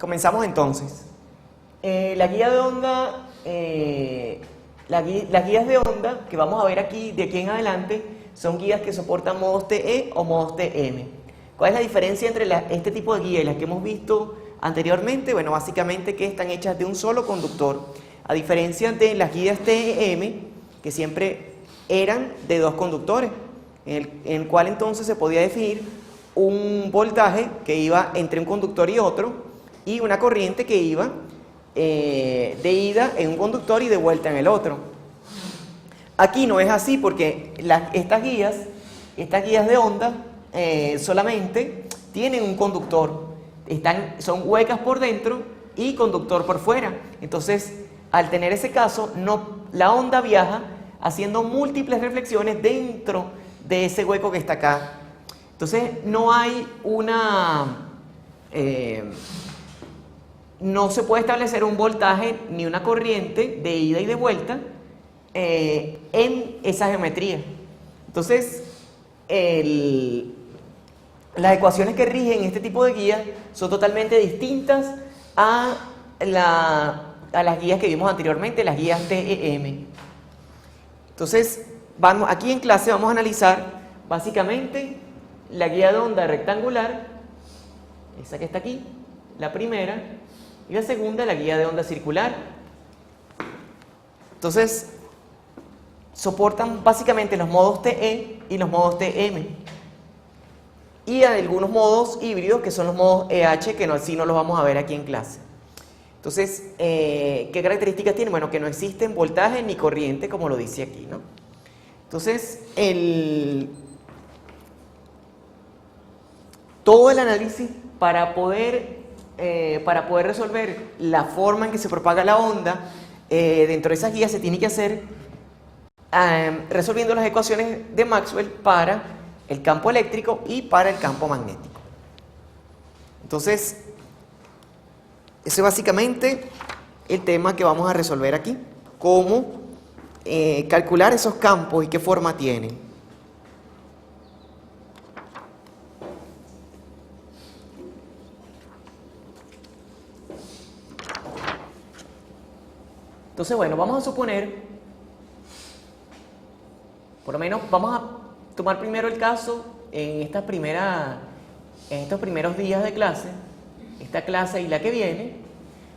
Comenzamos entonces. La guía de onda, las guías de onda que vamos a ver aquí de aquí en adelante son guías que soportan modos TE o modos TM. ¿Cuál es la diferencia entre este tipo de guías y las que hemos visto anteriormente? Bueno, básicamente que están hechas de un solo conductor, a diferencia de las guías TEM, que siempre eran de dos conductores, en el cual entonces se podía definir un voltaje que iba entre un conductor y otro, y una corriente que iba de ida en un conductor y de vuelta en el otro. Aquí no es así porque estas guías de onda solamente tienen un conductor, son huecas por dentro y conductor por fuera. Entonces, al tener ese caso, la onda viaja haciendo múltiples reflexiones dentro de ese hueco que está acá. Entonces, no se puede establecer un voltaje ni una corriente de ida y de vuelta en esa geometría. Entonces, las ecuaciones que rigen este tipo de guías son totalmente distintas a las guías que vimos anteriormente, las guías TEM. Entonces, aquí en clase vamos a analizar básicamente la guía de onda rectangular, esa que está aquí, la primera, y la segunda, la guía de onda circular. Entonces, soportan básicamente los modos TE y los modos TM. Y hay algunos modos híbridos que son los modos EH, que así no los vamos a ver aquí en clase. Entonces, ¿qué características tienen? Bueno, que no existen voltaje ni corriente, como lo dice aquí, ¿no? Entonces, todo el análisis para poder resolver la forma en que se propaga la onda dentro de esas guías se tiene que hacer resolviendo las ecuaciones de Maxwell para el campo eléctrico y para el campo magnético. Entonces, ese es básicamente el tema que vamos a resolver aquí. Cómo calcular esos campos y qué forma tienen. Entonces, bueno, vamos a suponer, por lo menos vamos a tomar primero el caso en estos primeros días de clase, esta clase y la que viene,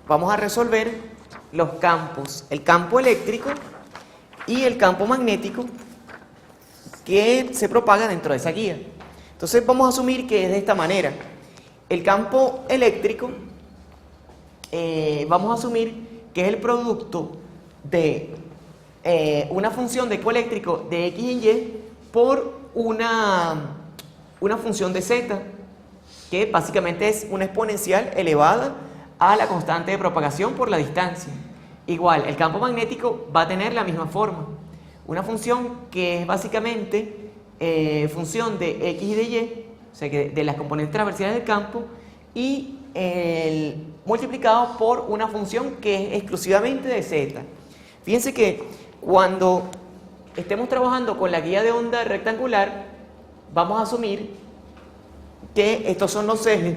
vamos a resolver los campos, el campo eléctrico y el campo magnético que se propaga dentro de esa guía. Entonces vamos a asumir que es de esta manera. El campo eléctrico, vamos a asumir que es el producto de una función de coeléctrico de X y Y por una función de Z, que básicamente es una exponencial elevada a la constante de propagación por la distancia. Igual, el campo magnético va a tener la misma forma. Una función que es básicamente función de X y de Y, o sea que de las componentes transversales del campo, y multiplicado por una función que es exclusivamente de Z. Fíjense que cuando estemos trabajando con la guía de onda rectangular, vamos a asumir que estos son los ejes.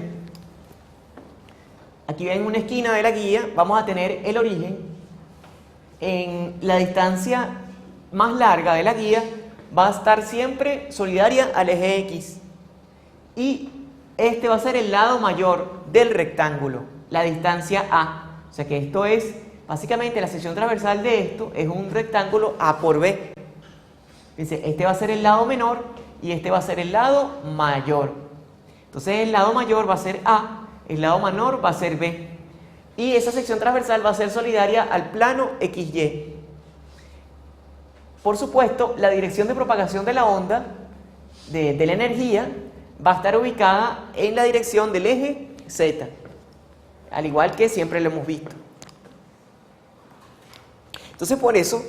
Aquí en una esquina de la guía vamos a tener el origen. En la distancia más larga de la guía va a estar siempre solidaria al eje X. Y este va a ser el lado mayor del rectángulo, la distancia A. O sea que esto es, básicamente la sección transversal de esto es un rectángulo A por B. Dice, este va a ser el lado menor y este va a ser el lado mayor. Entonces el lado mayor va a ser A, el lado menor va a ser B. Y esa sección transversal va a ser solidaria al plano XY. Por supuesto, la dirección de propagación de la onda, de la energía, va a estar ubicada en la dirección del eje Z, al igual que siempre lo hemos visto. Entonces, por eso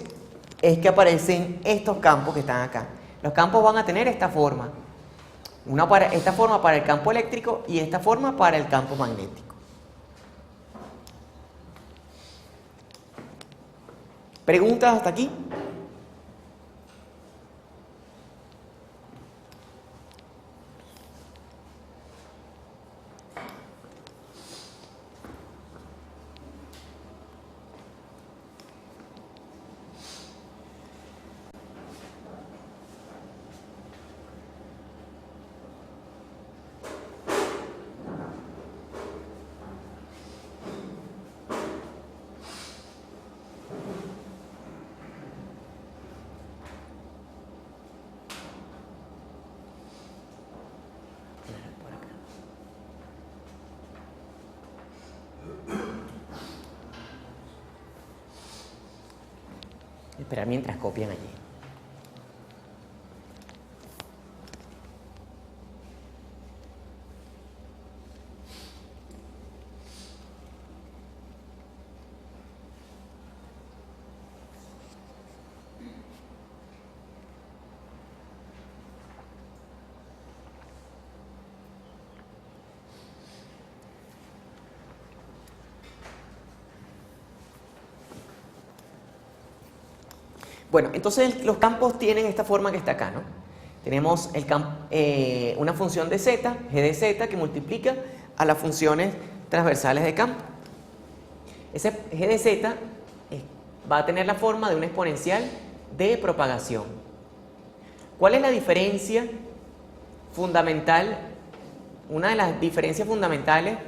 es que aparecen estos campos que están acá. Los campos van a tener esta forma. Esta forma para el campo eléctrico y esta forma para el campo magnético. ¿Preguntas hasta aquí? Esperar mientras copian allí. Bueno, entonces los campos tienen esta forma que está acá, ¿no? Tenemos una función de z, g de z, que multiplica a las funciones transversales de campo. Ese g de z va a tener la forma de una exponencial de propagación. ¿Cuál es la diferencia fundamental? Una de las diferencias fundamentales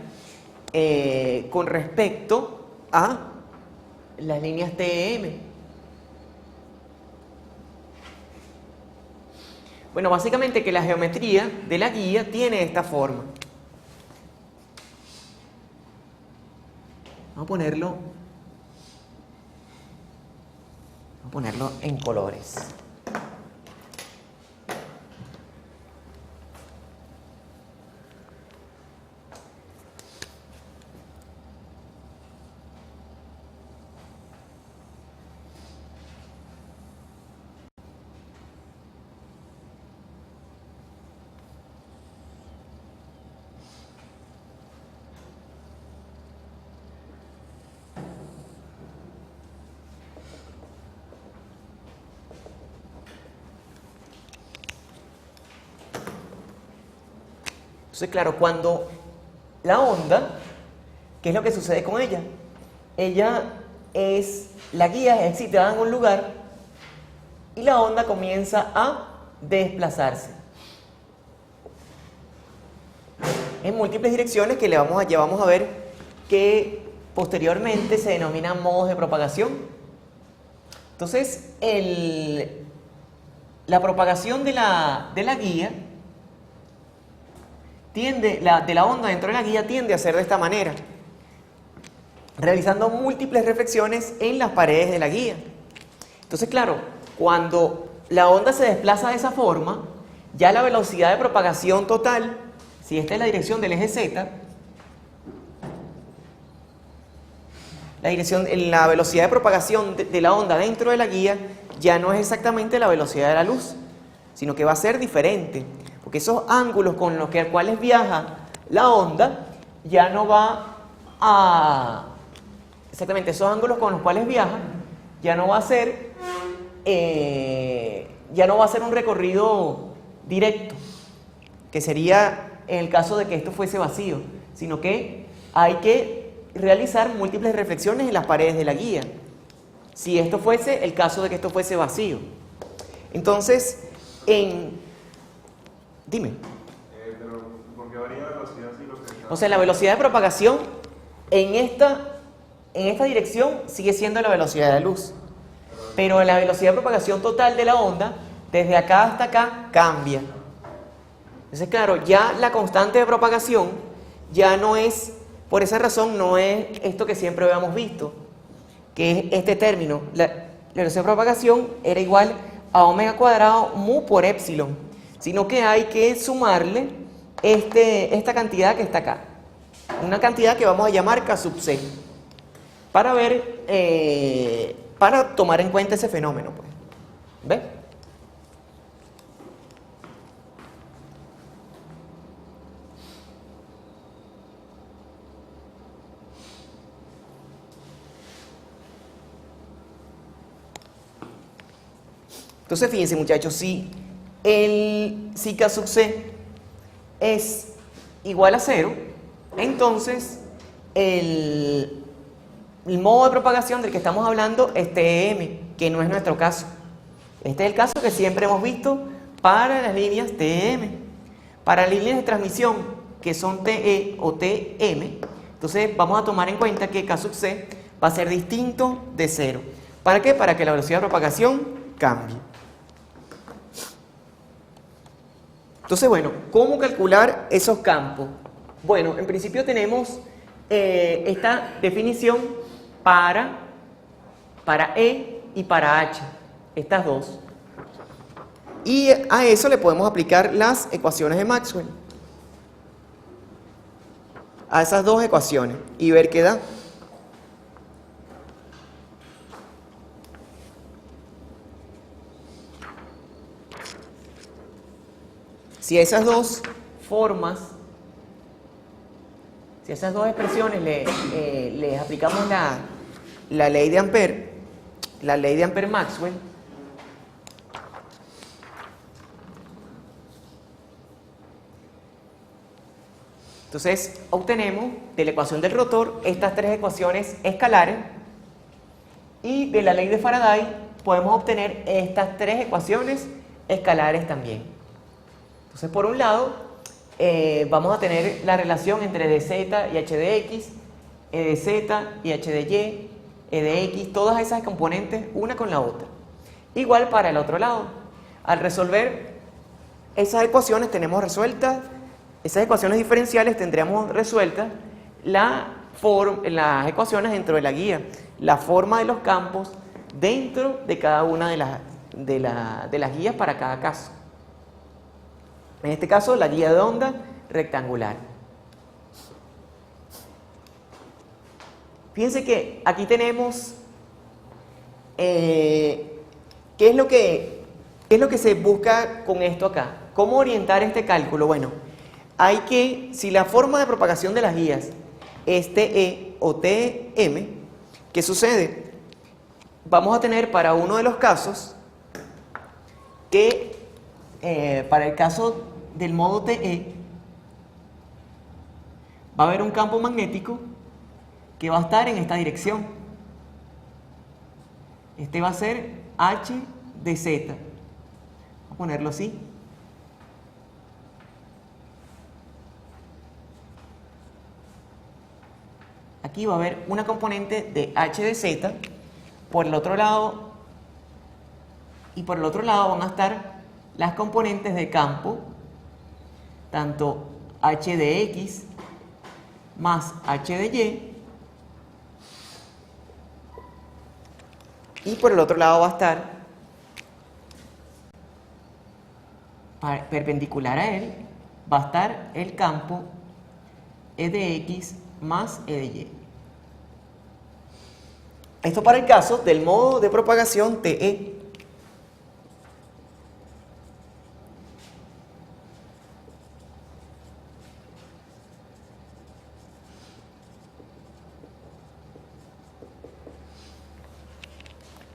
con respecto a las líneas TEM. Bueno, básicamente que la geometría de la guía tiene esta forma. Vamos a ponerlo en colores. Entonces, claro, cuando la onda, ¿qué es lo que sucede con ella? La guía es excitada en un lugar y la onda comienza a desplazarse en múltiples direcciones que ya vamos a ver que posteriormente se denominan modos de propagación. Entonces, la propagación de la guía de la onda dentro de la guía tiende a ser de esta manera, realizando múltiples reflexiones en las paredes de la guía. Entonces, claro, cuando la onda se desplaza de esa forma, ya la velocidad de propagación total, si esta es la dirección del eje Z, la velocidad de propagación de la onda dentro de la guía ya no es exactamente la velocidad de la luz, sino que va a ser diferente, porque esos ángulos con los cuales viaja la onda ya no va a... Exactamente, esos ángulos con los cuales viaja ya no va a ser un recorrido directo, que sería en el caso de que esto fuese vacío, sino que hay que realizar múltiples reflexiones en las paredes de la guía, si esto fuese el caso de que esto fuese vacío. Entonces, dime. Pero ¿por qué varía la velocidad si lo que está... O sea, la velocidad de propagación en esta dirección sigue siendo la velocidad de la luz, pero la velocidad de propagación total de la onda, desde acá hasta acá, cambia. Entonces, claro, ya la constante de propagación ya no es, por esa razón, no es esto que siempre habíamos visto, que es este término. La velocidad de propagación era igual a omega cuadrado mu por epsilon, sino que hay que sumarle esta cantidad que está acá, una cantidad que vamos a llamar K sub C, para para tomar en cuenta ese fenómeno, pues. ¿Ves? Entonces, fíjense, muchachos, si K sub C es igual a 0, entonces el modo de propagación del que estamos hablando es TEM, que no es nuestro caso. Este es el caso que siempre hemos visto para las líneas TEM. Para las líneas de transmisión que son TE o TM, entonces vamos a tomar en cuenta que K sub C va a ser distinto de 0. ¿Para qué? Para que la velocidad de propagación cambie. Entonces, bueno, ¿cómo calcular esos campos? Bueno, en principio tenemos esta definición para E y para H, estas dos. Y a eso le podemos aplicar las ecuaciones de Maxwell. A esas dos ecuaciones y ver qué da. Si esas dos formas, si esas dos expresiones les aplicamos la ley de Ampère, la ley de Ampère-Maxwell, entonces obtenemos de la ecuación del rotor estas tres ecuaciones escalares y de la ley de Faraday podemos obtener estas tres ecuaciones escalares también. Entonces, por un lado, vamos a tener la relación entre dz y h de x, e de z y h de y, e de x, todas esas componentes una con la otra. Igual para el otro lado. Al resolver esas ecuaciones tenemos resueltas, esas ecuaciones diferenciales tendríamos resueltas las ecuaciones dentro de la guía, la forma de los campos dentro de cada una de las guías para cada caso. En este caso, la guía de onda rectangular. Fíjense que aquí tenemos ¿qué es lo que se busca con esto acá? ¿Cómo orientar este cálculo? Bueno, hay que, si la forma de propagación de las guías es TE o TM, ¿qué sucede? Vamos a tener para uno de los casos que para el caso del modo TE va a haber un campo magnético que va a estar en esta dirección. Este va a ser H de Z. Vamos a ponerlo así. Aquí va a haber una componente de H de Z. Por el otro lado, y por el otro lado van a estar las componentes de campo, tanto H de X más H de Y, y por el otro lado va a estar perpendicular a él, va a estar el campo E de X más E de Y. Esto para el caso del modo de propagación TE.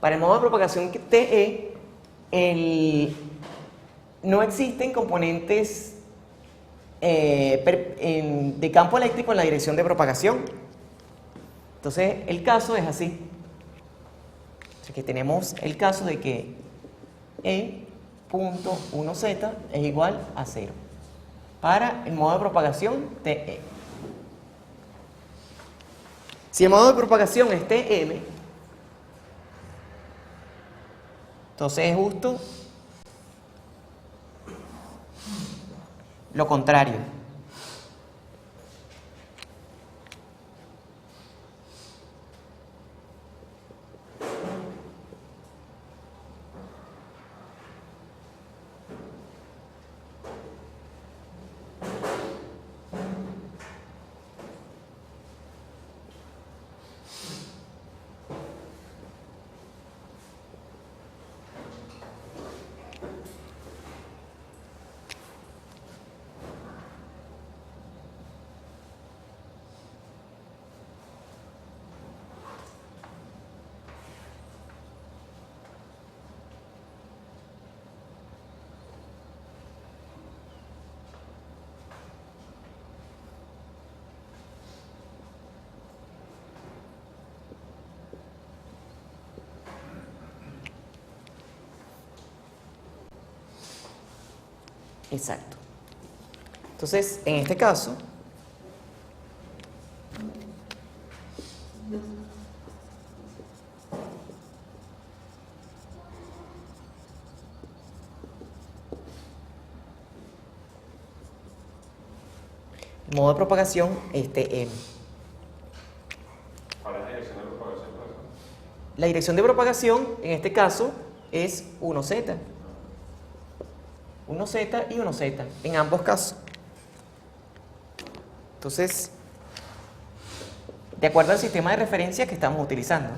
Para el modo de propagación TE, no existen componentes de campo eléctrico en la dirección de propagación. Entonces, el caso es así. Así que tenemos el caso de que E.1z es igual a 0 para el modo de propagación TE. Si el modo de propagación es TM, entonces es justo lo contrario. Exacto. Entonces, en este caso, el modo de propagación es TM. ¿Cuál es la dirección de propagación? La dirección de propagación, en este caso, es 1z. 1z y 1z, en ambos casos. Entonces, de acuerdo al sistema de referencia que estamos utilizando.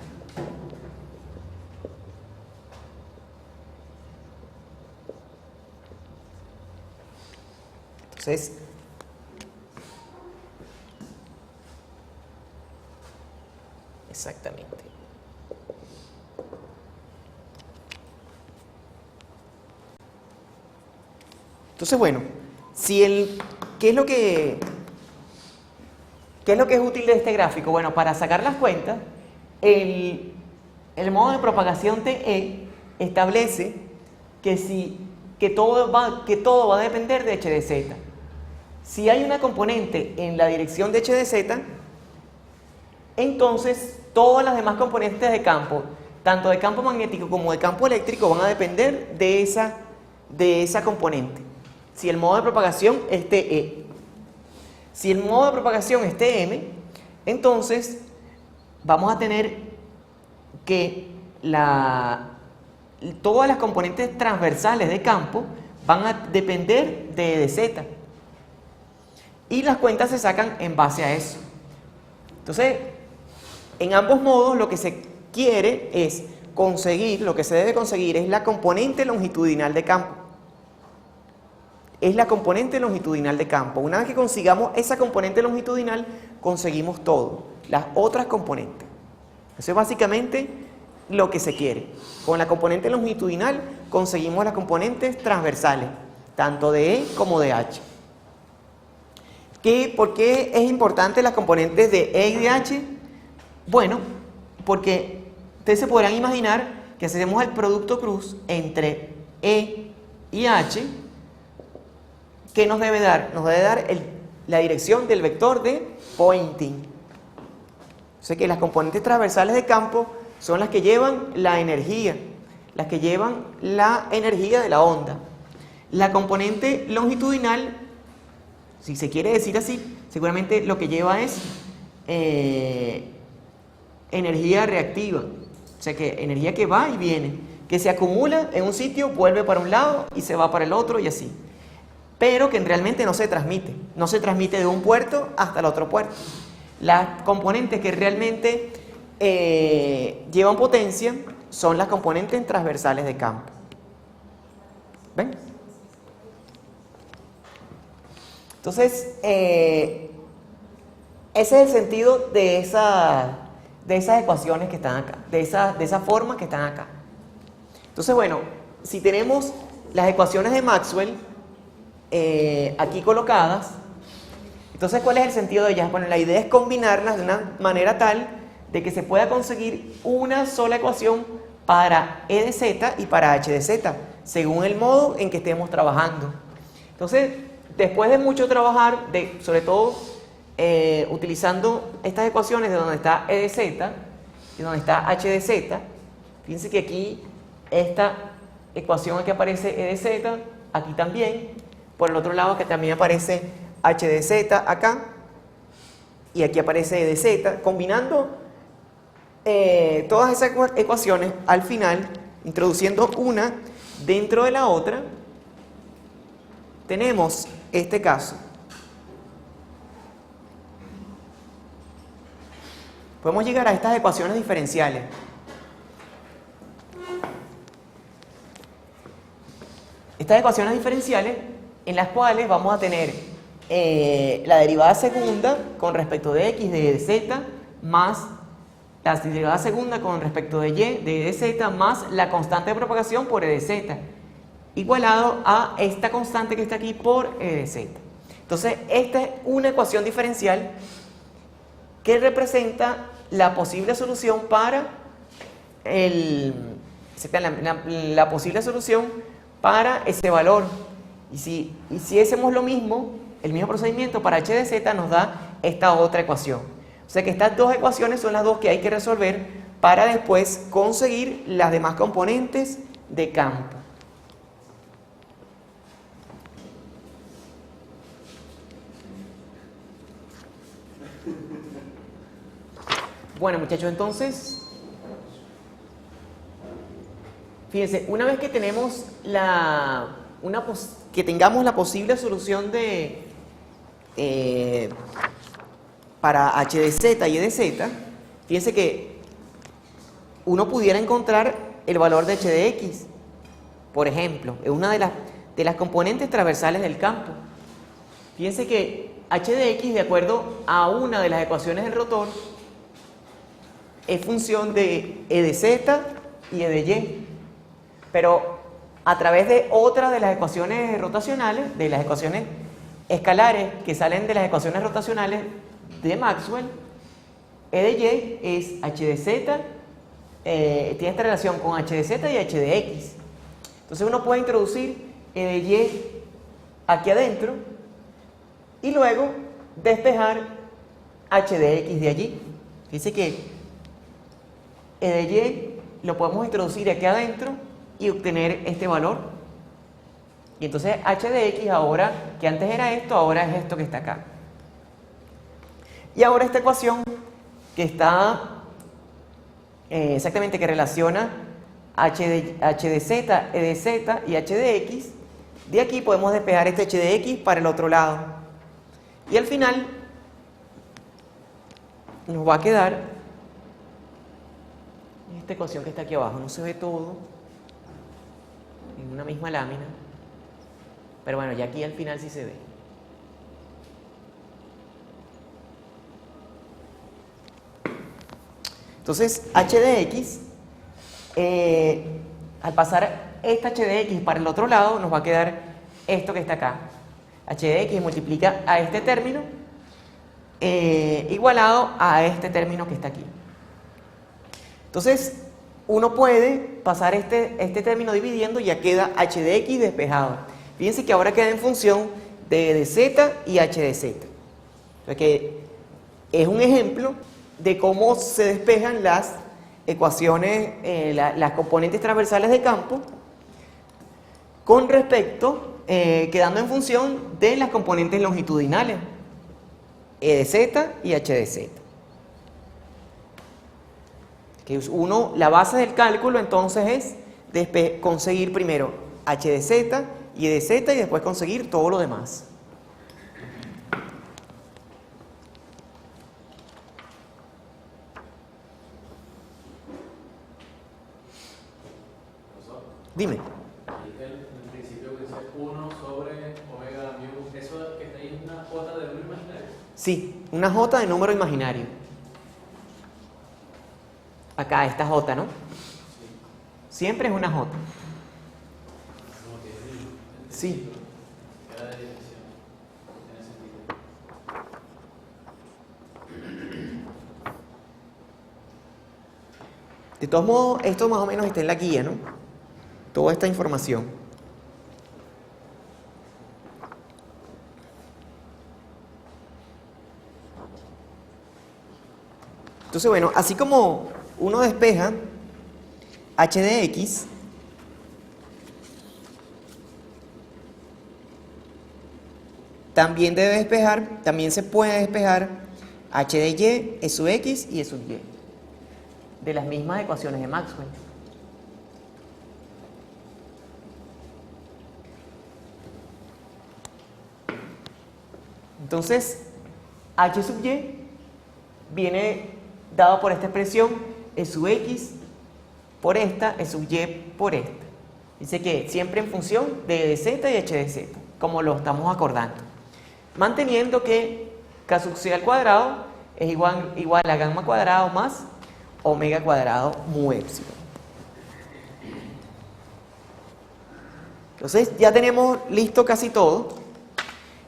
Entonces, exactamente. Entonces, bueno, ¿qué es lo que es útil de este gráfico? Bueno, para sacar las cuentas, el modo de propagación TE establece que todo va a depender de h de z. Si hay una componente en la dirección de h de z, entonces todas las demás componentes de campo, tanto de campo magnético como de campo eléctrico, van a depender de esa componente. Si el modo de propagación es TE. Si el modo de propagación es TM, entonces vamos a tener que todas las componentes transversales de campo van a depender de z. Y las cuentas se sacan en base a eso. Entonces, en ambos modos lo que se quiere es conseguir, lo que se debe conseguir es la componente longitudinal de campo. Es la componente longitudinal de campo. Una vez que consigamos esa componente longitudinal, conseguimos todo, las otras componentes. Eso es básicamente lo que se quiere. Con la componente longitudinal conseguimos las componentes transversales, tanto de E como de H. ¿Por qué es importante las componentes de E y de H? Bueno, porque ustedes se podrán imaginar que hacemos el producto cruz entre E y H. ¿Qué nos debe dar? Nos debe dar la dirección del vector de Poynting. O sea que las componentes transversales de campo son las que llevan la energía, de la onda. La componente longitudinal, si se quiere decir así, seguramente lo que lleva es energía reactiva. O sea que energía que va y viene, que se acumula en un sitio, vuelve para un lado y se va para el otro y así. Pero que realmente no se transmite de un puerto hasta el otro puerto. Las componentes que realmente llevan potencia son las componentes transversales de campo. ¿Ven? Entonces, ese es el sentido de esas ecuaciones que están acá, de esas formas que están acá. Entonces, bueno, si tenemos las ecuaciones de Maxwell aquí colocadas, entonces ¿cuál es el sentido de ellas? Bueno, la idea es combinarlas de una manera tal de que se pueda conseguir una sola ecuación para E de z y para H de z, según el modo en que estemos trabajando. Entonces, después de mucho trabajar, sobre todo utilizando estas ecuaciones de donde está E de z y donde está H de z, fíjense que aquí esta ecuación aquí aparece E de z, aquí también, por el otro lado que también aparece H de z acá, y aquí aparece E de z, combinando todas esas ecuaciones al final, introduciendo una dentro de la otra, tenemos este caso. Podemos llegar a estas ecuaciones diferenciales. Estas ecuaciones diferenciales en las cuales vamos a tener la derivada segunda con respecto de x de E de z más la derivada segunda con respecto de y de E de z más la constante de propagación por E de z, igualado a esta constante que está aquí por E de z. Entonces, esta es una ecuación diferencial que representa la posible solución para la posible solución para ese valor. Y si hacemos lo mismo, el mismo procedimiento para h de z, nos da esta otra ecuación. O sea que estas dos ecuaciones son las dos que hay que resolver para después conseguir las demás componentes de campo. Bueno, muchachos, entonces Fíjense, una vez que tenemos que tengamos la posible solución para h de z y e de z, fíjense que uno pudiera encontrar el valor de h de x, por ejemplo, es una de las componentes transversales del campo. Fíjense que h de x, de acuerdo a una de las ecuaciones del rotor, es función de e de z y e de y. Pero a través de otra de las ecuaciones rotacionales, de las ecuaciones escalares que salen de las ecuaciones rotacionales de Maxwell, e de y es h de z, tiene esta relación con h de z y h de x. Entonces uno puede introducir e de y aquí adentro y luego despejar h de x de allí. Dice que e de y lo podemos introducir aquí adentro y obtener este valor. Y entonces h de x ahora, que antes era esto, ahora es esto que está acá. Y ahora esta ecuación que está exactamente, que relaciona h de z, e de z y h de x, de aquí podemos despejar este h de x para el otro lado. Y al final nos va a quedar esta ecuación que está aquí abajo. No se ve todo en una misma lámina, pero bueno, ya aquí al final sí se ve. Entonces, h de x, al pasar esta h de x para el otro lado, nos va a quedar esto que está acá. H de x multiplica a este término igualado a este término que está aquí. Entonces, uno puede pasar este término dividiendo y ya queda h de x despejado. Fíjense que ahora queda en función de e de z y h de z. O sea que es un ejemplo de cómo se despejan las ecuaciones, las componentes transversales de campo con respecto, quedando en función de las componentes longitudinales, e de z y h de z. Que la base del cálculo entonces es conseguir primero h de z y e de z y después conseguir todo lo demás. Dime. El principio que dice 1 sobre omega mu, ¿eso que está ahí es una jota de número imaginario? Sí, una j de número imaginario. Acá, esta j, ¿no? Siempre es una j. Sí. Era de dirección. Tiene sentido. De todos modos, esto más o menos está en la guía, ¿no? Toda esta información. Entonces, bueno, así como uno despeja h de x, también se puede despejar h de y, e sub x y e sub y, de las mismas ecuaciones de Maxwell. Entonces, h sub y viene dado por esta expresión, e sub x por esta, e sub y por esta. Dice que siempre en función de e de z y h de z, como lo estamos acordando. Manteniendo que k sub c al cuadrado es igual a gamma cuadrado más omega cuadrado mu épsilon. Entonces, ya tenemos listo casi todo.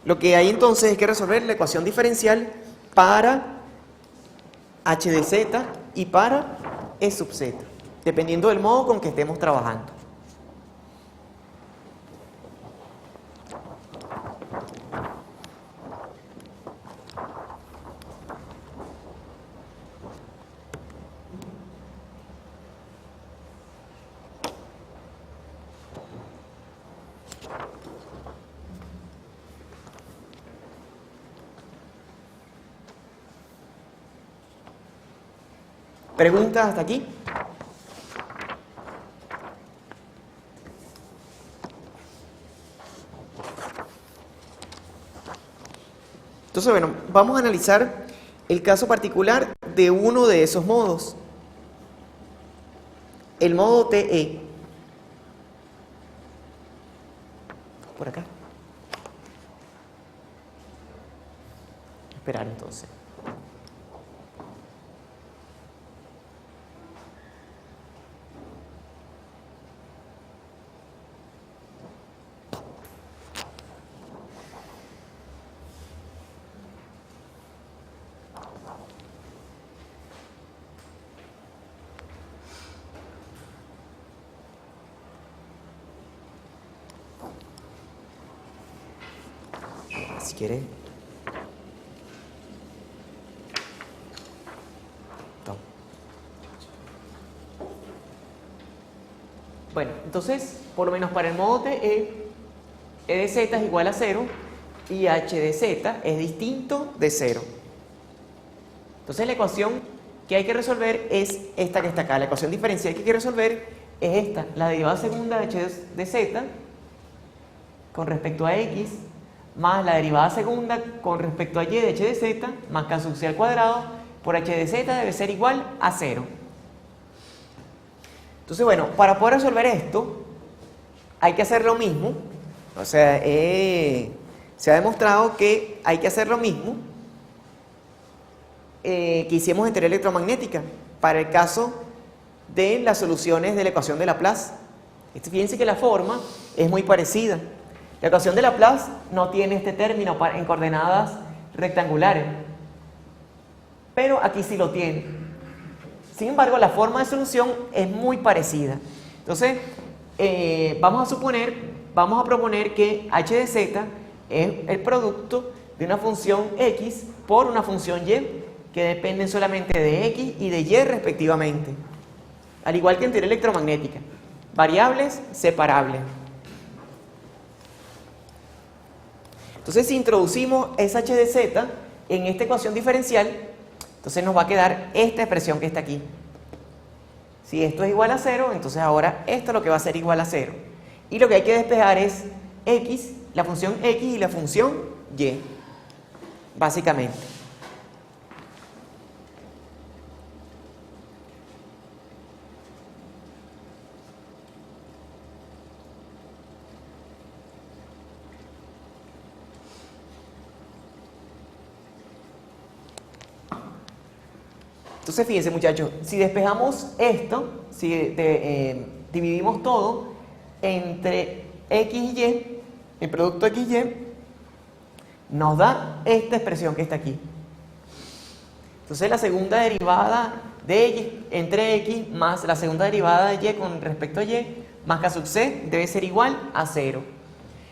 Lo que hay entonces es que resolver la ecuación diferencial para h de z y para e sub z, dependiendo del modo con que estemos trabajando. ¿Preguntas hasta aquí? Entonces, bueno, vamos a analizar el caso particular de uno de esos modos. El modo TE. Por acá. Esperar entonces. Si quiere. Toma. Bueno, entonces, por lo menos para el modo TE, E de z es igual a 0 y h de z es distinto de 0. Entonces la ecuación que hay que resolver es esta que está acá. La ecuación diferencial que hay que resolver es esta, la derivada segunda de h de z con respecto a x más la derivada segunda con respecto a y de h de z más k sub c al cuadrado por h de z debe ser igual a 0. Entonces, bueno, para poder resolver esto hay que hacer lo mismo. O sea, se ha demostrado que hay que hacer lo mismo que hicimos en teoría electromagnética para el caso de las soluciones de la ecuación de Laplace. Fíjense que la forma es muy parecida. La ecuación de Laplace no tiene este término en coordenadas rectangulares, pero aquí sí lo tiene. Sin embargo, la forma de solución es muy parecida. Entonces, vamos a proponer que h de z es el producto de una función x por una función y que dependen solamente de x y de y respectivamente. Al igual que en teoría electromagnética. Variables separables. Entonces, si introducimos esa h de z en esta ecuación diferencial, entonces nos va a quedar esta expresión que está aquí. Si esto es igual a 0, entonces ahora esto es lo que va a ser igual a 0. Y lo que hay que despejar es x, la función x y la función y, básicamente. Entonces, fíjense, muchachos, si despejamos esto, si dividimos todo entre x y y, el producto x y, nos da esta expresión que está aquí. Entonces, la segunda derivada de y entre x más la segunda derivada de y con respecto a y más k sub c debe ser igual a 0.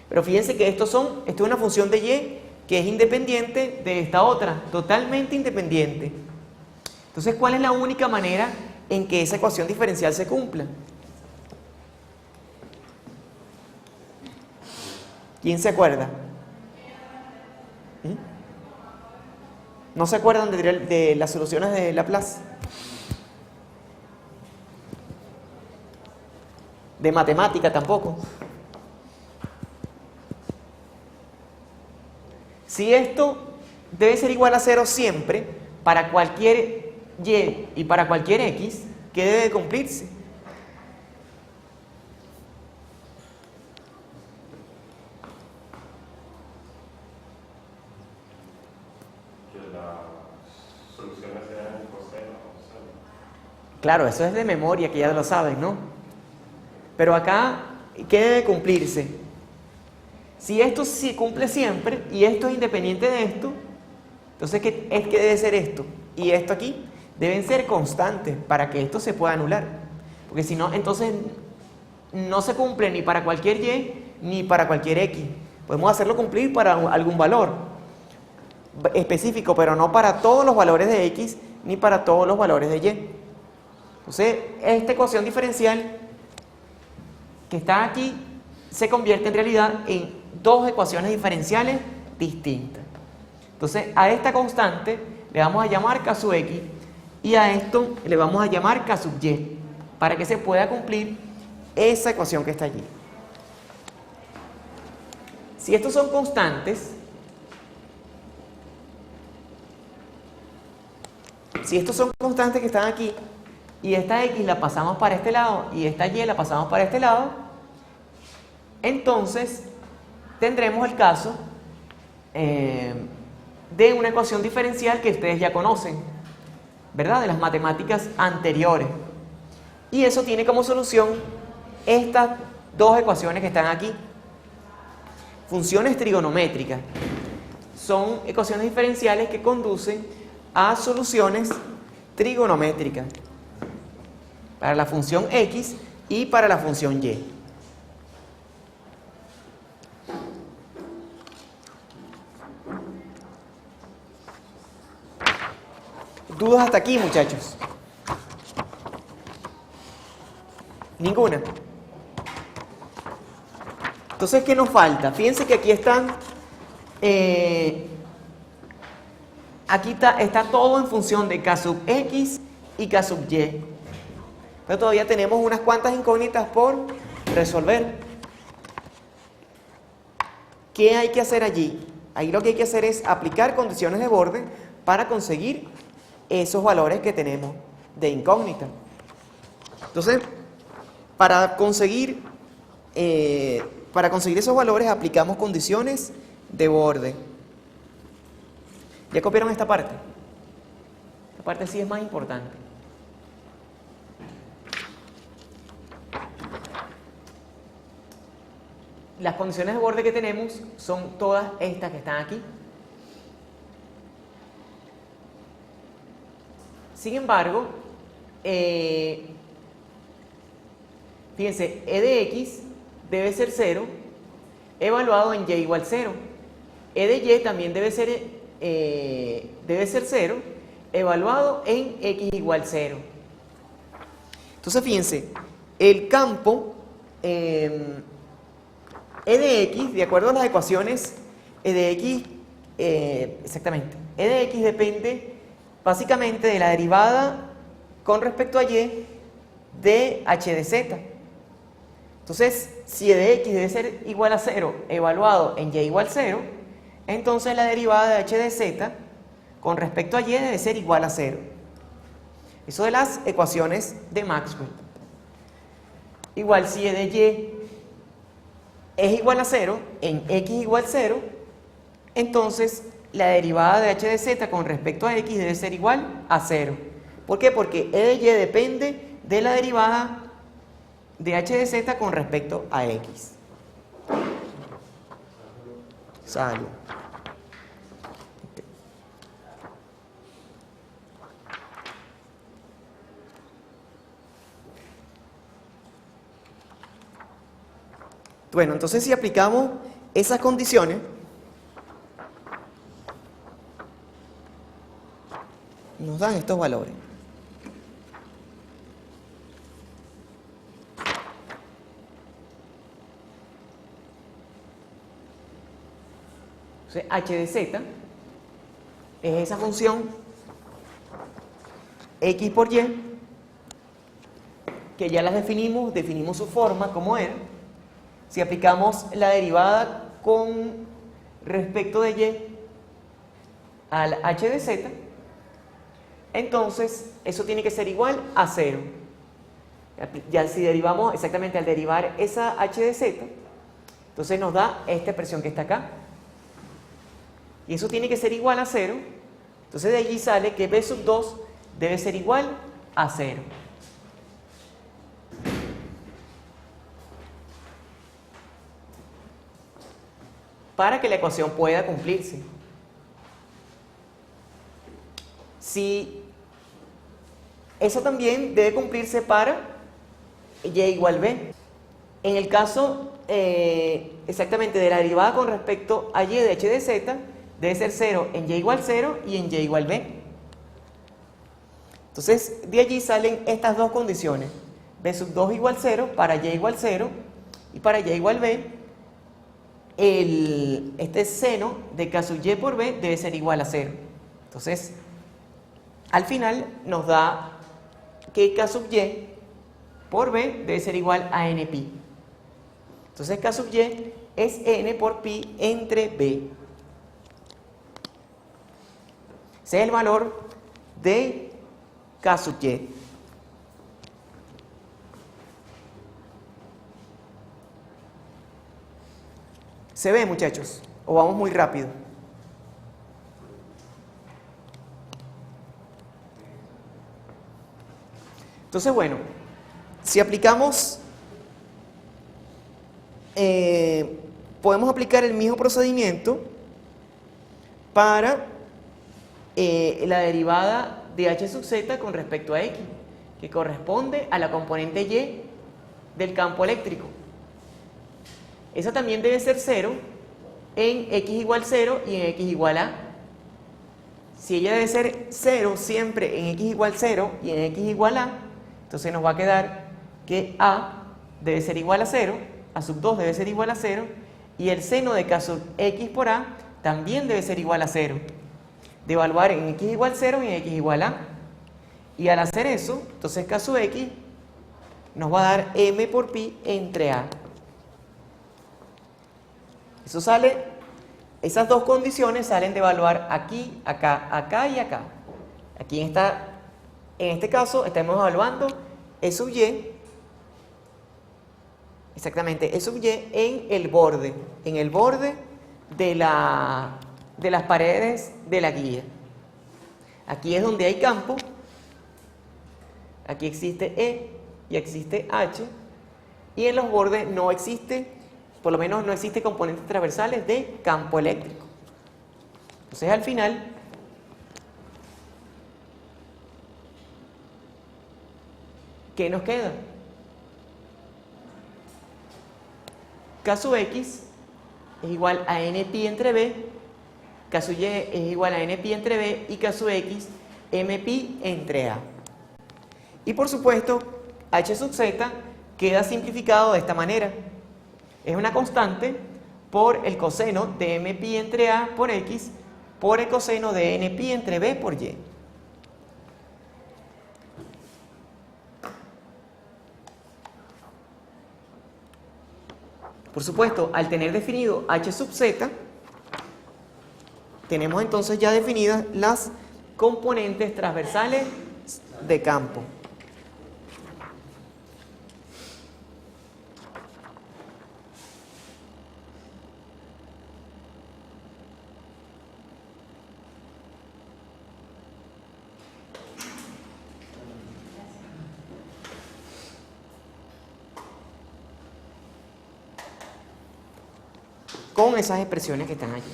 Pero fíjense que esto es una función de y que es independiente de esta otra, totalmente independiente. Entonces, ¿cuál es la única manera en que esa ecuación diferencial se cumpla? ¿Quién se acuerda? ¿No se acuerdan de las soluciones de Laplace? De matemática tampoco. Si esto debe ser igual a 0 siempre, para cualquier y para cualquier x, ¿qué debe de cumplirse? Que las soluciones sean coseno o seno. Claro, eso es de memoria, que ya lo saben, ¿no? Pero acá, ¿qué debe cumplirse? Si esto sí cumple siempre y esto es independiente de esto, entonces ¿qué debe ser esto? Y esto aquí deben ser constantes para que esto se pueda anular. Porque si no, entonces no se cumple ni para cualquier y ni para cualquier x. Podemos hacerlo cumplir para algún valor específico, pero no para todos los valores de x ni para todos los valores de y. Entonces, esta ecuación diferencial que está aquí se convierte en realidad en dos ecuaciones diferenciales distintas. Entonces, a esta constante le vamos a llamar k sub x y a esto le vamos a llamar k sub y para que se pueda cumplir esa ecuación que está allí. Si estos son constantes, si estos son constantes que están aquí, y esta x la pasamos para este lado, y esta y la pasamos para este lado, entonces tendremos el caso de una ecuación diferencial que ustedes ya conocen, ¿verdad? De las matemáticas anteriores. Y eso tiene como solución estas dos ecuaciones que están aquí. Funciones trigonométricas. Son ecuaciones diferenciales que conducen a soluciones trigonométricas para la función x y para la función y. ¿Dudas hasta aquí, muchachos? Ninguna. Entonces, ¿qué nos falta? Fíjense que aquí están, aquí está todo en función de k sub x y k sub y. Pero todavía tenemos unas cuantas incógnitas por resolver. ¿Qué hay que hacer allí? Ahí lo que hay que hacer es aplicar condiciones de borde para conseguir esos valores que tenemos de incógnita. Entonces, para conseguir esos valores aplicamos condiciones de borde. ¿Ya copiaron esta parte? Esta parte sí es más importante. Las condiciones de borde que tenemos son todas estas que están aquí. Sin embargo, fíjense, e de x debe ser 0 evaluado en y igual 0. E de y también debe ser 0 evaluado en x igual 0. Entonces, fíjense, el campo e de x, de acuerdo a las ecuaciones, e de x, exactamente, e de x depende básicamente de la derivada con respecto a y de h de z. Entonces, si e de x debe ser igual a 0 evaluado en y igual 0, entonces la derivada de h de z con respecto a y debe ser igual a 0. Eso de las ecuaciones de Maxwell. Igual, si e de y es igual a 0 en x igual 0, entonces la derivada de h de z con respecto a x debe ser igual a 0. ¿Por qué? Porque e de y depende de la derivada de h de z con respecto a x. Salud. Bueno, entonces si aplicamos esas condiciones, nos dan estos valores. Entonces, h de z es esa función x por y, que ya las definimos su forma como era. Si aplicamos la derivada con respecto de y al h de z, entonces eso tiene que ser igual a 0. Ya si derivamos exactamente al derivar esa h de z, entonces nos da esta expresión que está acá. Y eso tiene que ser igual a 0. Entonces de allí sale que b sub 2 debe ser igual a 0. Para que la ecuación pueda cumplirse. Si eso también debe cumplirse para y igual b. En el caso exactamente de la derivada con respecto a y de h de z, debe ser 0 en y igual 0 y en y igual b. Entonces, de allí salen estas dos condiciones. B sub 2 igual 0 para y igual 0 y para y igual b. Este seno de k sub y por b debe ser igual a 0. Entonces, al final nos da que k sub y por b debe ser igual a n pi. Entonces, k sub y es n por pi entre b. Ese es el valor de K sub Y. ¿Se ve, muchachos? ¿O vamos muy rápido? Entonces, bueno, si aplicamos, podemos aplicar el mismo procedimiento para la derivada de h sub z con respecto a x, que corresponde a la componente y del campo eléctrico. Esa también debe ser 0 en x igual 0 y en x igual a. Si ella debe ser 0 siempre en x igual 0 y en x igual a, entonces nos va a quedar que a debe ser igual a 0, a sub 2 debe ser igual a 0, y el seno de k sub x por a también debe ser igual a 0. De evaluar en x igual 0 y en x igual a. Y al hacer eso, entonces k sub x nos va a dar m por pi entre a. Eso sale, esas dos condiciones salen de evaluar aquí, acá y acá. Aquí en este caso estamos evaluando E sub y, exactamente, E sub y en el borde de las paredes de la guía. Aquí es donde hay campo, aquí existe E y existe H, y en los bordes no existe, por lo menos no existe componentes transversales de campo eléctrico. Entonces al final, ¿qué nos queda? K sub x es igual a n pi entre b, K sub y es igual a n pi entre b y K sub x m pi entre a. Y por supuesto, h sub z queda simplificado de esta manera. Es una constante por el coseno de m pi entre a por x por el coseno de n pi entre b por y. Por supuesto, al tener definido h sub z, tenemos entonces ya definidas las componentes transversales de campo. Con esas expresiones que están allí.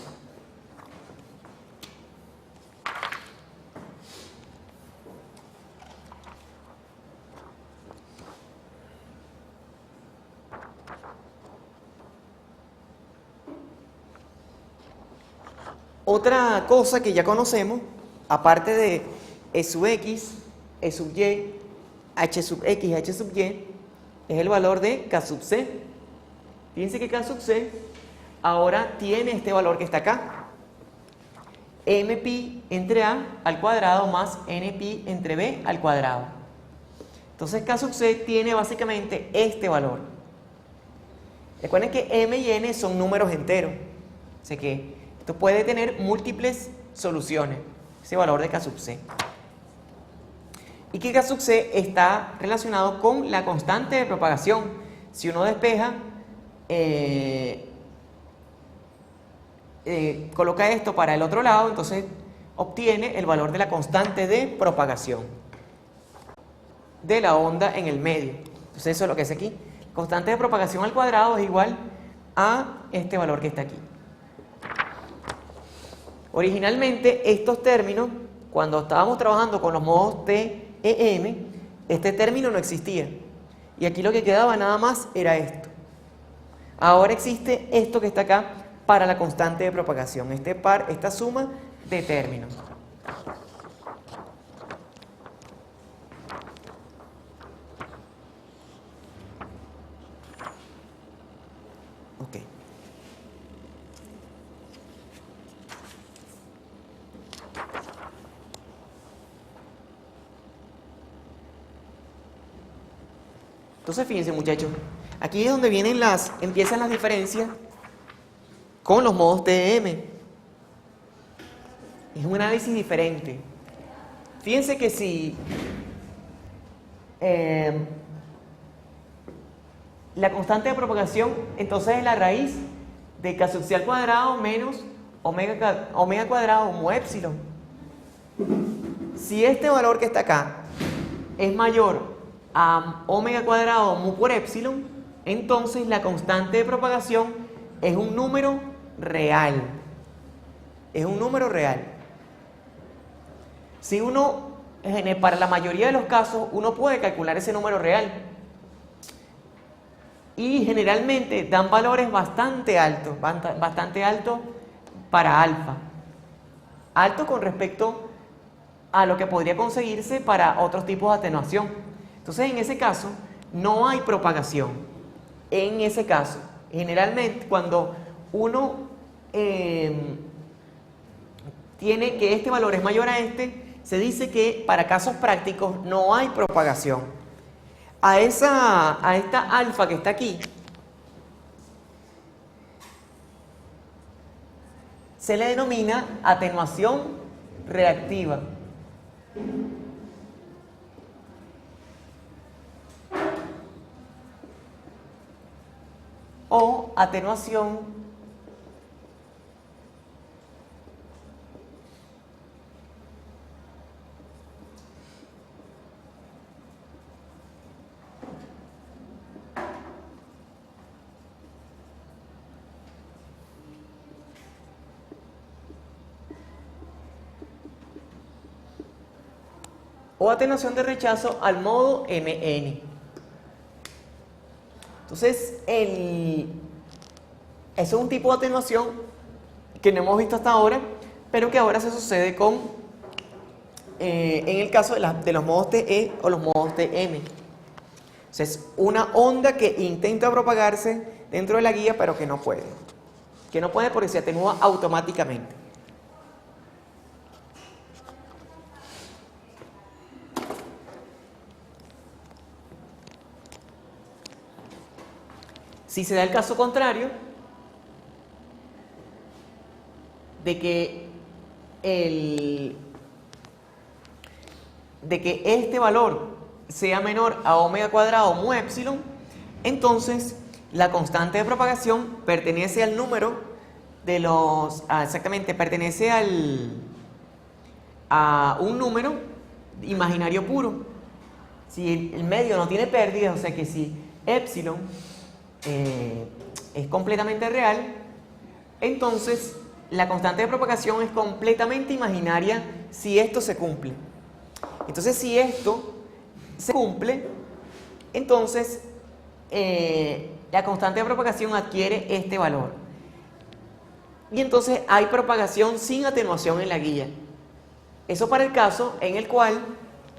Otra cosa que ya conocemos, aparte de E sub x, E sub y, h sub x, h sub y, es el valor de K sub c. Fíjense que K sub c ahora tiene este valor que está acá. M pi entre a al cuadrado más n pi entre b al cuadrado. Entonces K sub c tiene básicamente este valor. Recuerden que m y n son números enteros. Así que esto puede tener múltiples soluciones, ese valor de K sub c. Y que K sub c está relacionado con la constante de propagación. Si uno despeja, coloca esto para el otro lado, entonces obtiene el valor de la constante de propagación de la onda en el medio. Entonces eso es lo que es aquí. Constante de propagación al cuadrado es igual a este valor que está aquí. Originalmente estos términos, cuando estábamos trabajando con los modos T, E, M, este término no existía. Y aquí lo que quedaba nada más era esto. Ahora existe esto que está acá para la constante de propagación, esta suma de términos. Ok. Entonces fíjense, muchachos, aquí es donde empiezan las diferencias con los modos TEM. Es un análisis diferente. Fíjense que si la constante de propagación entonces es la raíz de k sub c al cuadrado menos omega cuadrado mu épsilon. Si este valor que está acá es mayor a omega cuadrado mu por épsilon, entonces la constante de propagación es un número real. Es un número real. Si uno, para la mayoría de los casos, uno puede calcular ese número real. Y generalmente dan valores bastante altos para alfa. Alto con respecto a lo que podría conseguirse para otros tipos de atenuación. Entonces, en ese caso, no hay propagación. En ese caso, generalmente, cuando uno tiene que este valor es mayor a este, se dice que para casos prácticos no hay propagación. A esta alfa que está aquí, se le denomina atenuación reactiva. O atenuación de rechazo al modo Mn. Entonces, eso es un tipo de atenuación que no hemos visto hasta ahora, pero que ahora se sucede en el caso de los modos TE o los modos TM. Entonces, una onda que intenta propagarse dentro de la guía, pero que no puede. Que no puede porque se atenúa automáticamente. Si se da el caso contrario, de que este valor sea menor a omega cuadrado mu épsilon, entonces la constante de propagación pertenece al número de los, pertenece a un número imaginario puro. Si el medio no tiene pérdidas, o sea que si épsilon es completamente real, entonces la constante de propagación es completamente imaginaria si esto se cumple. Entonces, si esto se cumple, entonces la constante de propagación adquiere este valor. Y entonces hay propagación sin atenuación en la guía. Eso para el caso en el cual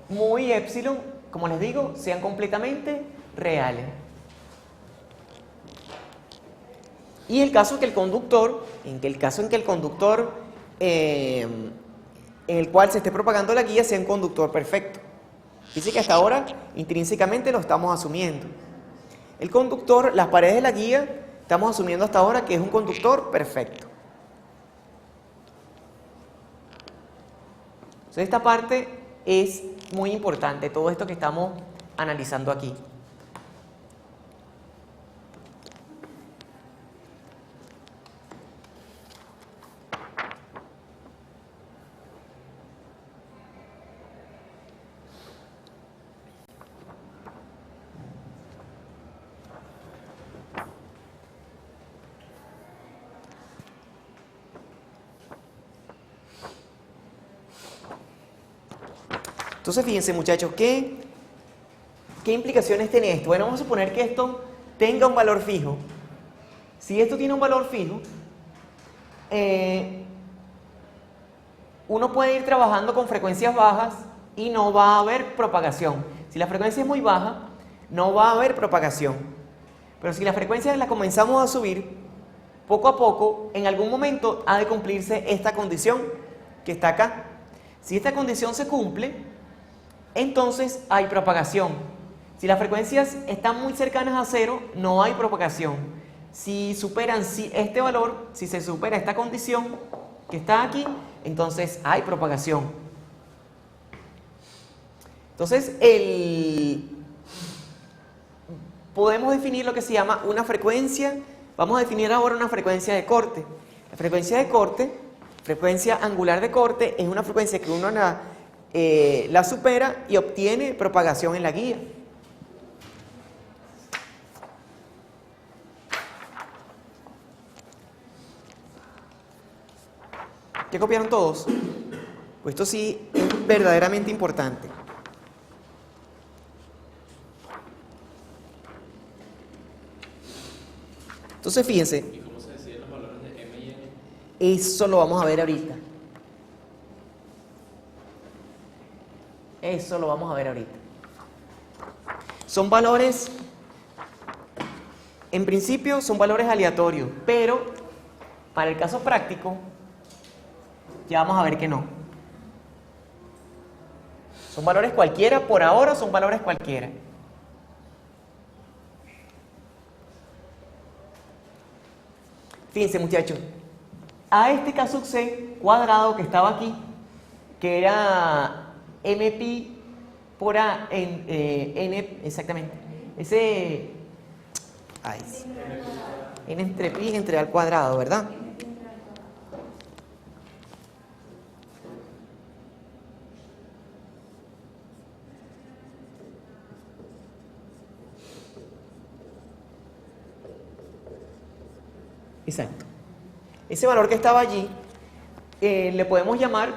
mu y épsilon, como les digo, sean completamente reales. Y el caso que el conductor, en el cual se esté propagando la guía sea un conductor perfecto. Dice que hasta ahora intrínsecamente lo estamos asumiendo. El conductor, las paredes de la guía, estamos asumiendo hasta ahora que es un conductor perfecto. Entonces esta parte es muy importante, todo esto que estamos analizando aquí. Entonces, fíjense, muchachos, ¿qué implicaciones tiene esto? Bueno, vamos a suponer que esto tenga un valor fijo. Si esto tiene un valor fijo, uno puede ir trabajando con frecuencias bajas y no va a haber propagación. Si la frecuencia es muy baja, no va a haber propagación. Pero si las frecuencias las comenzamos a subir, poco a poco, en algún momento ha de cumplirse esta condición que está acá. Si esta condición se cumple, entonces hay propagación. Si las frecuencias están muy cercanas a cero, no hay propagación. Si superan este valor, si se supera esta condición que está aquí, entonces hay propagación. Entonces, podemos definir lo que se llama una frecuencia. Vamos a definir ahora una frecuencia de corte. La frecuencia de corte, frecuencia angular de corte, es una frecuencia que uno la supera y obtiene propagación en la guía. ¿Qué copiaron todos? Pues esto sí es verdaderamente importante. Entonces fíjense, ¿Y cómo se deciden los valores de M y N? eso lo vamos a ver ahorita. Eso lo vamos a ver ahorita. Son valores, en principio son valores aleatorios, pero para el caso práctico ya vamos a ver que no. Son valores cualquiera, por ahora son valores cualquiera. Fíjense, muchachos, a este K sub C cuadrado que estaba aquí, que era m pi por a en n, exactamente, ese n entre pi entre al cuadrado, ¿verdad? Exacto. Ese valor que estaba allí le podemos llamar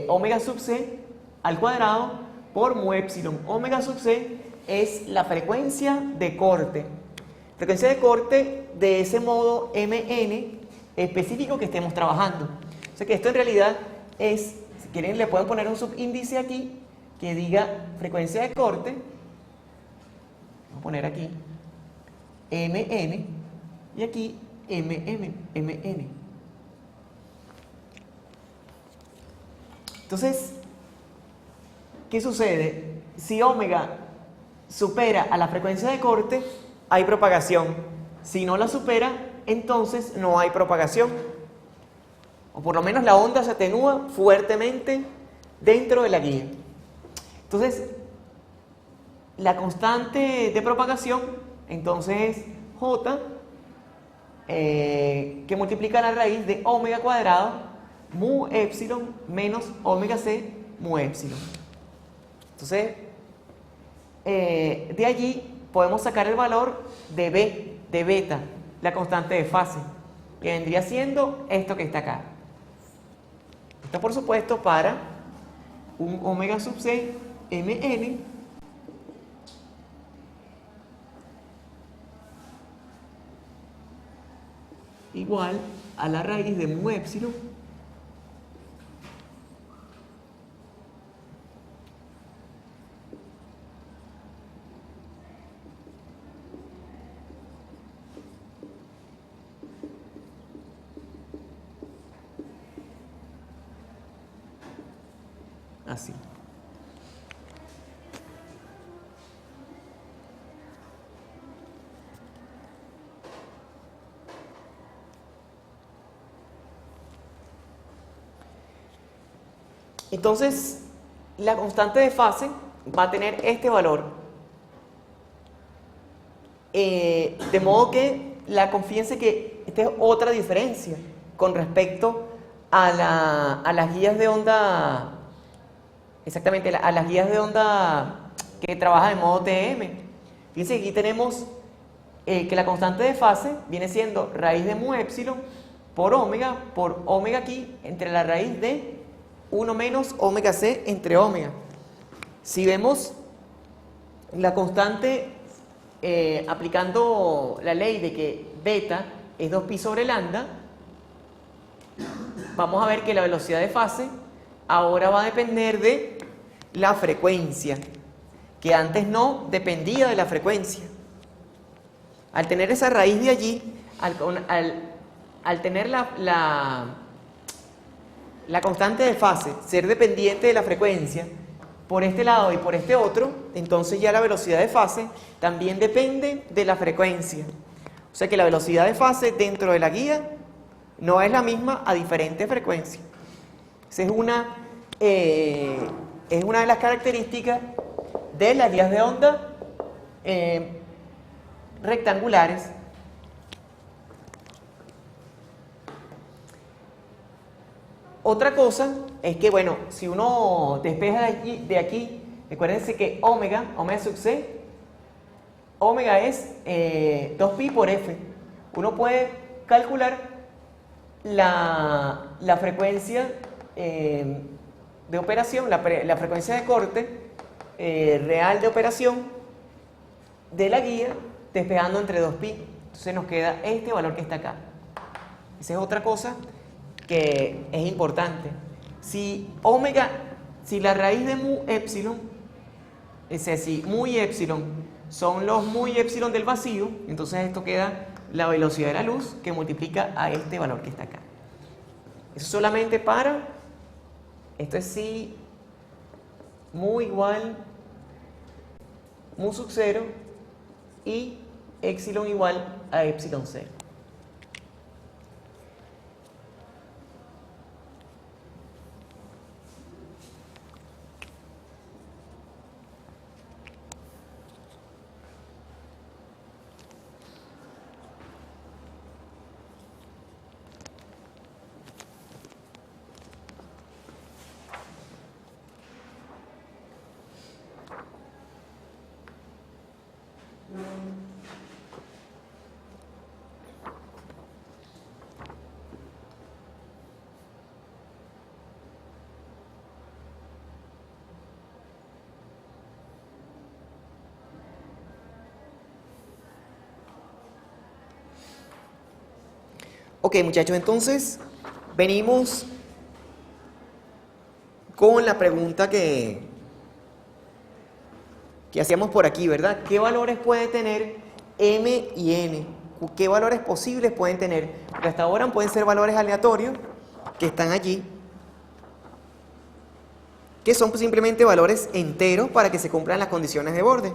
omega sub c al cuadrado por mu epsilon. Omega sub c es la frecuencia de corte. Frecuencia de corte de ese modo mn específico que estemos trabajando. O sea que esto en realidad es, si quieren le pueden poner un subíndice aquí que diga frecuencia de corte. Vamos a poner aquí mn. Y aquí mn. Entonces, ¿qué sucede? Si omega supera a la frecuencia de corte, hay propagación. Si no la supera, entonces no hay propagación. O por lo menos la onda se atenúa fuertemente dentro de la guía. Entonces, la constante de propagación, entonces es J, que multiplica la raíz de omega cuadrado mu epsilon menos omega c mu epsilon. Entonces, de allí podemos sacar el valor de B, de beta, la constante de fase, que vendría siendo esto que está acá. Esto, por supuesto, para un omega sub c mn igual a la raíz de mu epsilon así. Entonces, la constante de fase va a tener este valor. De modo que fíjense que esta es otra diferencia con respecto a las guías de onda, exactamente, a las guías de onda que trabajan en modo TM. Fíjense que aquí tenemos que la constante de fase viene siendo raíz de mu epsilon por omega aquí entre la raíz de 1 menos omega c entre omega. Si vemos la constante aplicando la ley de que beta es 2pi sobre lambda, vamos a ver que la velocidad de fase ahora va a depender de la frecuencia, que antes no dependía de la frecuencia. Al tener esa raíz de allí, al tener la constante de fase ser dependiente de la frecuencia por este lado y por este otro, entonces ya la velocidad de fase también depende de la frecuencia. O sea que la velocidad de fase dentro de la guía no es la misma a diferentes frecuencias. Esa es es una de las características de las guías de onda rectangulares. Otra cosa es que, bueno, si uno despeja de aquí, recuérdense que omega sub c, omega es 2pi por f. Uno puede calcular la frecuencia de operación, la frecuencia de corte real de operación de la guía despejando entre 2pi. Entonces nos queda este valor que está acá. Esa es otra cosa que es importante. Si la raíz de mu epsilon, es decir, mu y epsilon son los mu y epsilon del vacío, entonces esto queda la velocidad de la luz que multiplica a este valor que está acá. Eso solamente para, esto es si mu igual mu sub 0 y epsilon igual a epsilon 0. Ok, muchachos, entonces venimos con la pregunta que hacíamos por aquí, ¿verdad? ¿Qué valores puede tener m y n? ¿Qué valores posibles pueden tener? Porque hasta ahora pueden ser valores aleatorios que están allí, que son simplemente valores enteros para que se cumplan las condiciones de borde.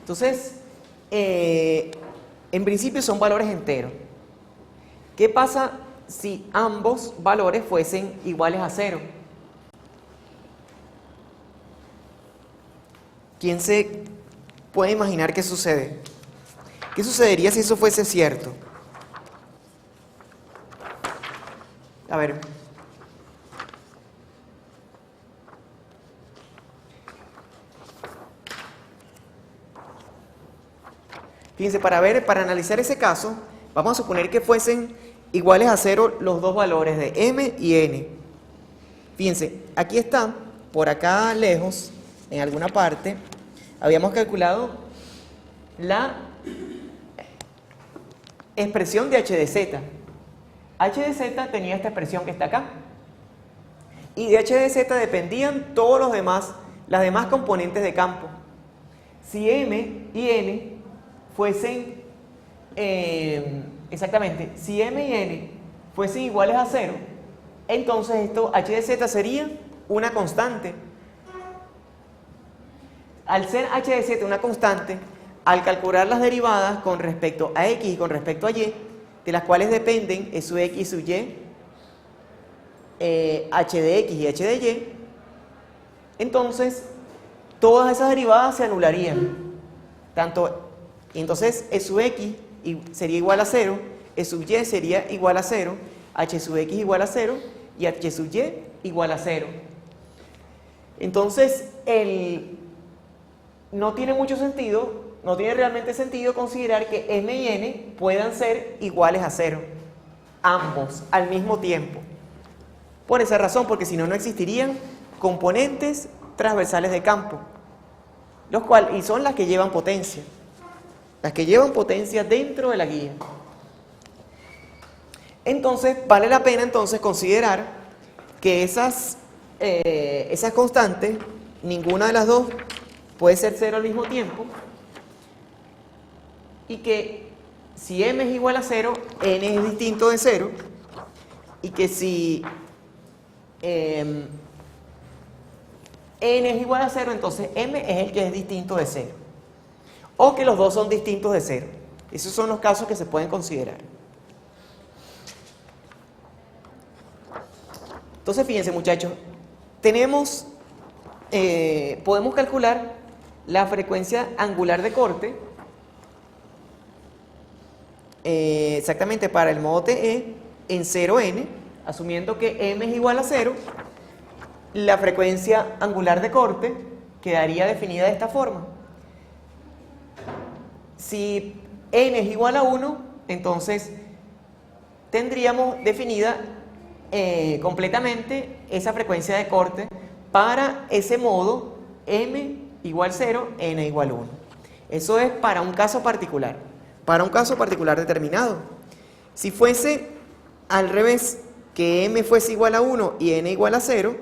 Entonces, en principio son valores enteros. ¿Qué pasa si ambos valores fuesen iguales a 0? ¿Quién se puede imaginar qué sucede? ¿Qué sucedería si eso fuese cierto? A ver. Fíjense, para analizar ese caso, vamos a suponer que fuesen iguales a 0 los dos valores de m y n. Fíjense, aquí está, por acá lejos, en alguna parte, habíamos calculado la expresión de h de z. h de z tenía esta expresión que está acá. Y de h de z dependían las demás componentes de campo. Si m y n fuesen, si m y n fuesen iguales a 0, entonces esto h de z sería una constante. Al ser h de z una constante, al calcular las derivadas con respecto a x y con respecto a y, de las cuales dependen su x y su y, h de x y h de y, entonces todas esas derivadas se anularían. Entonces e sub x sería igual a 0, e sub y sería igual a 0, h sub x igual a 0 y h sub y igual a 0. Entonces, no tiene mucho sentido, no tiene realmente sentido considerar que m y n puedan ser iguales a 0, ambos al mismo tiempo. Por esa razón, porque si no, no existirían componentes transversales de campo, y son las que llevan potencia. Las que llevan potencia dentro de la guía. Entonces, vale la pena entonces considerar que esas constantes, ninguna de las dos puede ser 0 al mismo tiempo, y que si m es igual a 0, n es distinto de 0, y que si n es igual a 0, entonces m es el que es distinto de 0, o que los dos son distintos de 0. Esos son los casos que se pueden considerar. Entonces, fíjense, muchachos, podemos calcular la frecuencia angular de corte exactamente para el modo TE en 0n, asumiendo que m es igual a 0, la frecuencia angular de corte quedaría definida de esta forma. Si n es igual a 1, entonces tendríamos definida completamente esa frecuencia de corte para ese modo m igual 0, n igual 1. Eso es para un caso particular determinado. Si fuese al revés, que m fuese igual a 1 y n igual a 0,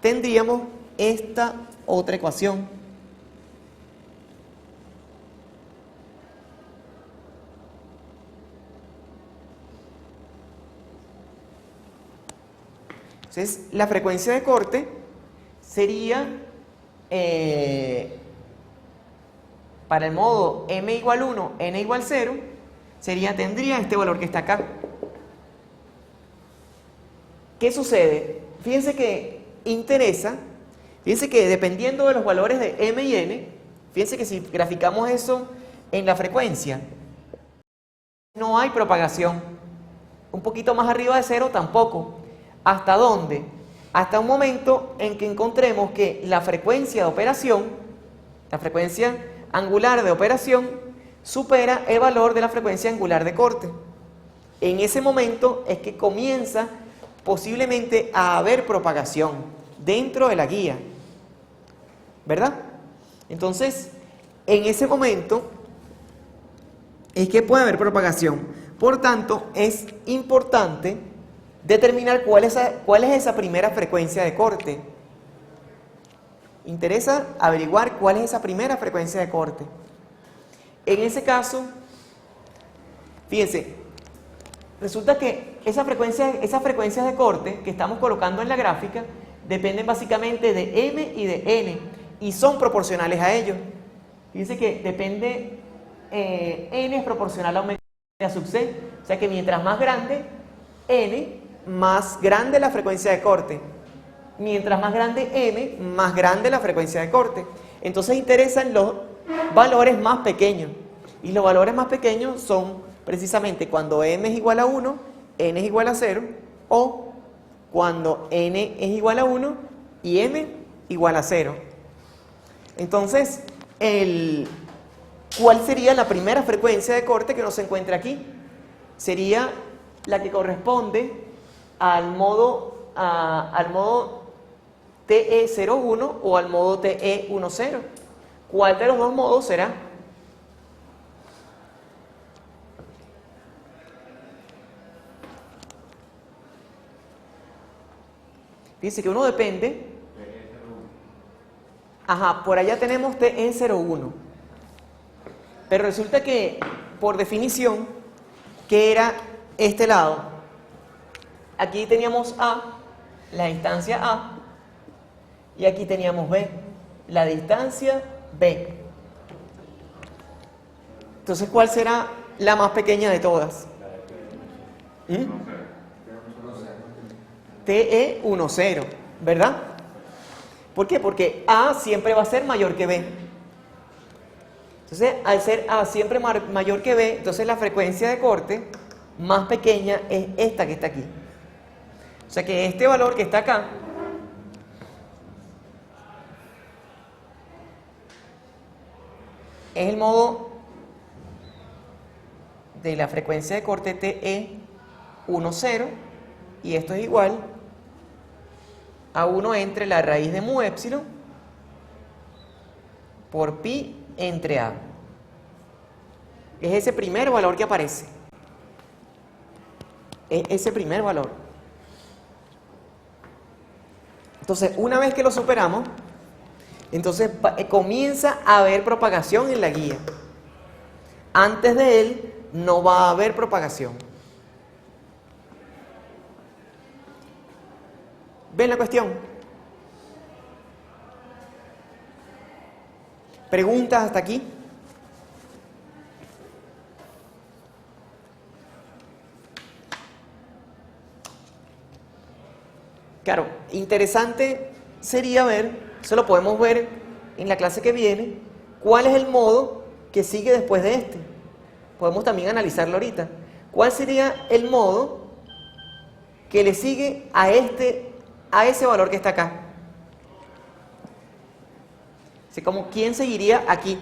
tendríamos esta otra ecuación. Entonces, la frecuencia de corte sería, para el modo m igual 1, n igual 0, tendría este valor que está acá. ¿Qué sucede? Fíjense que dependiendo de los valores de m y n, fíjense que si graficamos eso en la frecuencia, no hay propagación. Un poquito más arriba de 0 tampoco. ¿Hasta dónde? Hasta un momento en que encontremos que la frecuencia de operación, la frecuencia angular de operación, supera el valor de la frecuencia angular de corte. En ese momento es que comienza posiblemente a haber propagación dentro de la guía, ¿verdad? Entonces, en ese momento es que puede haber propagación. Por tanto, es importante determinar cuál es esa primera frecuencia de corte. Interesa averiguar cuál es esa primera frecuencia de corte. En ese caso, fíjense, resulta que esas frecuencias de corte que estamos colocando en la gráfica dependen básicamente de m y de n y son proporcionales a ellos. Fíjense que depende, n es proporcional a omega sub c, o sea que mientras más grande n, más grande la frecuencia de corte. Mientras más grande m, más grande la frecuencia de corte. Entonces interesan los valores más pequeños. Y los valores más pequeños son precisamente cuando m es igual a 1, n es igual a 0, o cuando n es igual a 1 y m igual a 0. Entonces, ¿cuál sería la primera frecuencia de corte que nos encuentra aquí? Sería la que corresponde al modo TE01 o al modo TE10. ¿Cuál de los dos modos será? Dice que uno depende. Ajá, por allá tenemos TE01. Pero resulta que, por definición, ¿qué era este lado? Aquí teníamos A, la distancia A, y aquí teníamos B, la distancia B. Entonces, ¿cuál será la más pequeña de todas? TE10, ¿verdad? ¿Por qué? Porque A siempre va a ser mayor que B. Entonces, al ser A siempre mayor que B, entonces la frecuencia de corte más pequeña es esta que está aquí. O sea que este valor que está acá es el modo de la frecuencia de corte TE10, y esto es igual a 1 entre la raíz de mu épsilon por pi entre A. Es ese primer valor que aparece. es ese primer valor. Entonces, una vez que lo superamos, entonces comienza a haber propagación en la guía. Antes de él no va a haber propagación. ¿Ven la cuestión? ¿Preguntas hasta aquí? Claro, interesante sería ver, eso lo podemos ver en la clase que viene, cuál es el modo que sigue después de este. Podemos también analizarlo ahorita. ¿Cuál sería el modo que le sigue a ese valor que está acá? Así como, ¿quién seguiría aquí?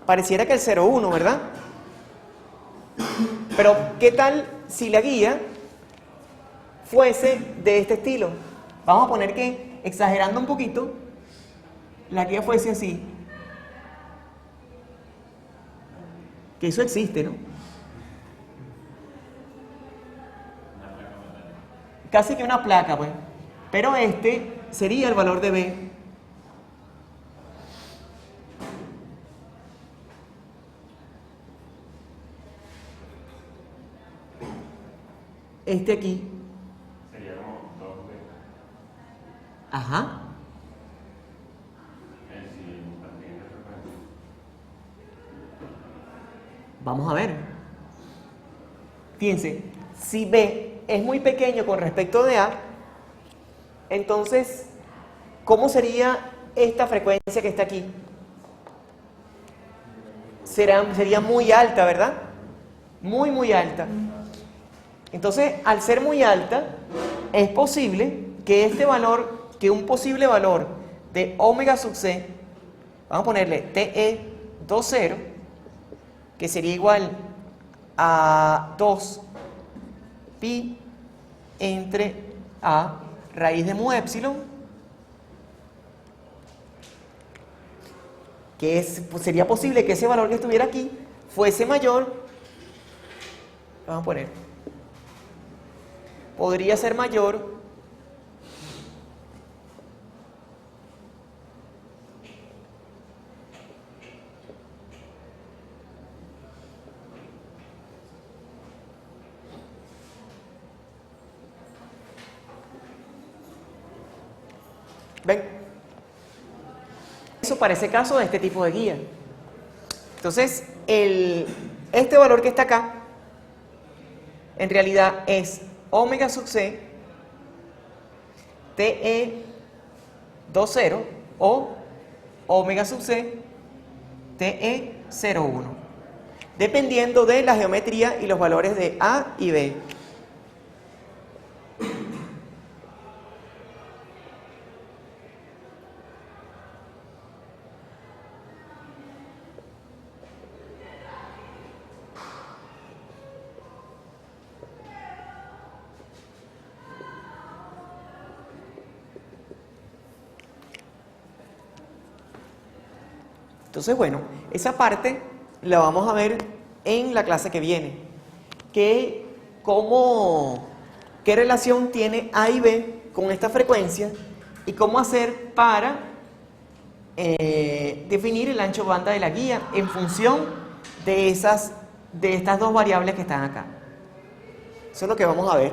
Pareciera que el 0,1, ¿verdad? Pero, ¿qué tal si la guía fuese de este estilo? Vamos a poner que, exagerando un poquito, la guía fuese así. Que eso existe, ¿no? Casi que una placa, pues. Pero este sería el valor de B. Este aquí. Sería como 2B. Ajá. La siguiente frecuencia. Vamos a ver. Fíjense, si B es muy pequeño con respecto de A, entonces, ¿cómo sería esta frecuencia que está aquí? Sería muy alta, ¿verdad? Muy, muy alta. Entonces, al ser muy alta, es posible que este valor, que un posible valor de omega sub c, vamos a ponerle TE20, que sería igual a 2 pi entre A raíz de mu epsilon, que sería posible que ese valor que estuviera aquí fuese mayor, vamos a poner, podría ser mayor ¿ven? Eso para ese caso de este tipo de guía. Entonces, este valor que está acá, en realidad es omega sub c TE20 o omega sub c TE01, dependiendo de la geometría y los valores de A y B. Entonces, bueno, esa parte la vamos a ver en la clase que viene. ¿Qué relación tiene A y B con esta frecuencia? Y cómo hacer para definir el ancho banda de la guía en función de estas dos variables que están acá. Eso es lo que vamos a ver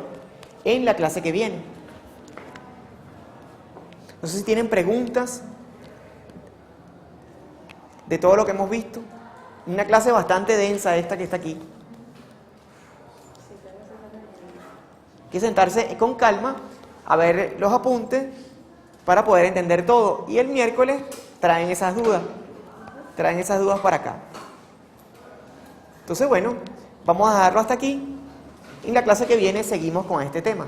en la clase que viene. No sé si tienen preguntas de todo lo que hemos visto. Una clase bastante densa esta que está aquí. Hay que sentarse con calma a ver los apuntes para poder entender todo. Y el miércoles traen esas dudas para acá. Entonces, bueno, vamos a dejarlo hasta aquí. Y en la clase que viene seguimos con este tema.